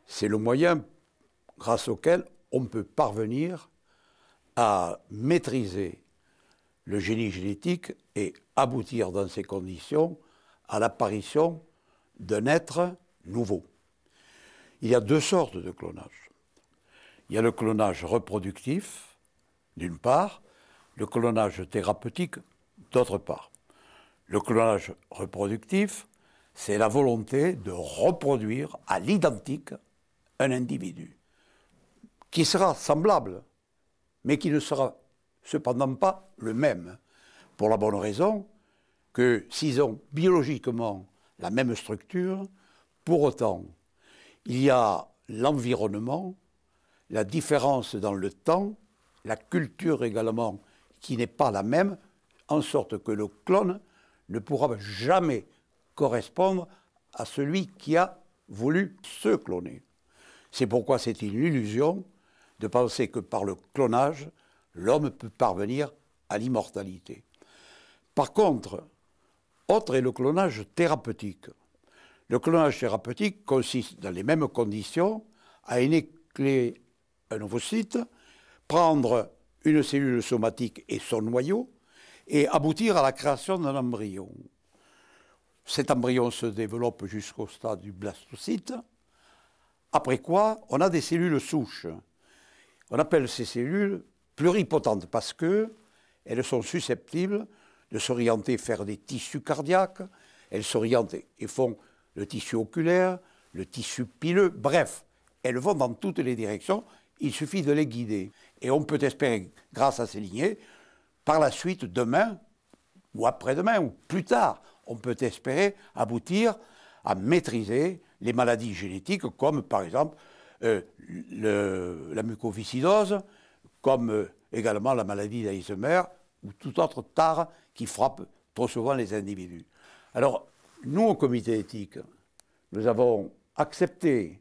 c'est le moyen grâce auquel on peut parvenir à maîtriser le génie génétique et aboutir dans ces conditions à l'apparition d'un être nouveau. Il y a deux sortes de clonage. Il y a le clonage reproductif, d'une part, le clonage thérapeutique, d'autre part. Le clonage reproductif, c'est la volonté de reproduire à l'identique un individu qui sera semblable, mais qui ne sera cependant pas le même, pour la bonne raison que s'ils ont biologiquement la même structure, pour autant, il y a l'environnement, la différence dans le temps, la culture également qui n'est pas la même, en sorte que le clone ne pourra jamais correspondre à celui qui a voulu se cloner. C'est pourquoi c'est une illusion de penser que par le clonage, l'homme peut parvenir à l'immortalité. Par contre, autre est le clonage thérapeutique. Le clonage thérapeutique consiste dans les mêmes conditions à énucléer un ovocyte, prendre une cellule somatique et son noyau et aboutir à la création d'un embryon. Cet embryon se développe jusqu'au stade du blastocyte, après quoi on a des cellules souches. On appelle ces cellules pluripotentes parce qu'elles sont susceptibles de s'orienter vers des tissus cardiaques, elles s'orientent et font le tissu oculaire, le tissu pileux, bref, elles vont dans toutes les directions, il suffit de les guider. Et on peut espérer, grâce à ces lignées, par la suite, demain, ou après-demain, ou plus tard, on peut espérer aboutir à maîtriser les maladies génétiques, comme par exemple la mucoviscidose, comme également la maladie d'Alzheimer, ou toute autre tare qui frappe trop souvent les individus. Alors, nous, au comité éthique, nous avons accepté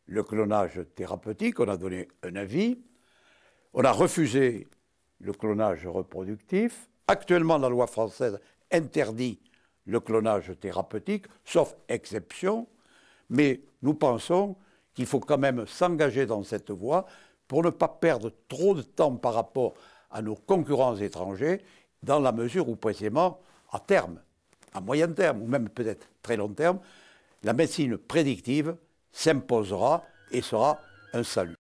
le clonage thérapeutique, on a donné un avis, on a refusé le clonage reproductif. Actuellement, la loi française interdit le clonage thérapeutique, sauf exception, mais nous pensons qu'il faut quand même s'engager dans cette voie pour ne pas perdre trop de temps par rapport à nos concurrents étrangers, dans la mesure où précisément, à terme, à moyen terme, ou même peut-être très long terme, la médecine prédictive s'imposera et sera un salut.